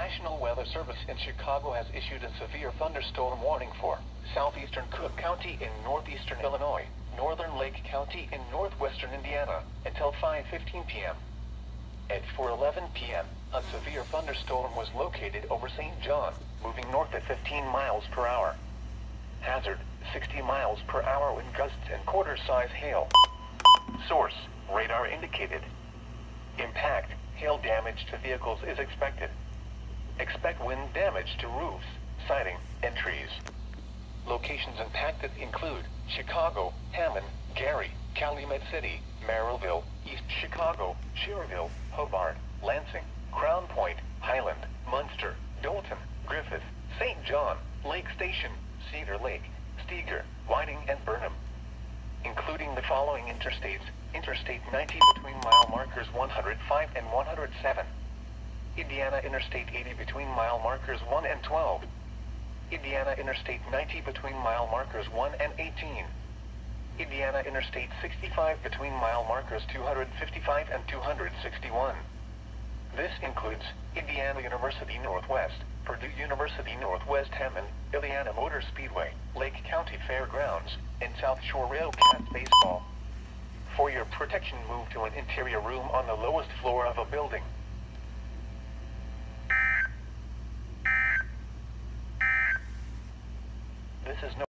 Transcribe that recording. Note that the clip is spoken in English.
National Weather Service in Chicago has issued a severe thunderstorm warning for southeastern Cook County in northeastern Illinois, northern Lake County in northwestern Indiana, until 5:15 p.m. At 4:11 p.m., a severe thunderstorm was located over St. John, moving north at 15 miles per hour. Hazard, 60 miles per hour wind gusts and quarter-size hail. Source, radar indicated. Impact, hail damage to vehicles is expected. Expect wind damage to roofs, siding, and trees. Locations impacted include Chicago, Hammond, Gary, Calumet City, Merrillville, East Chicago, Schererville, Hobart, Lansing, Crown Point, Highland, Munster, Dolton, Griffith, St. John, Lake Station, Cedar Lake, Steger, Whiting, and Burnham. Including the following interstates: Interstate 90 between mile markers 105 and 107. Indiana Interstate 80 between mile markers 1 and 12. Indiana Interstate 90 between mile markers 1 and 18. Indiana Interstate 65 between mile markers 255 and 261. This includes Indiana University Northwest, Purdue University Northwest Hammond, Indiana Motor Speedway, Lake County Fairgrounds, and South Shore Railcats Baseball. For your protection, move to an interior room on the lowest floor of a building.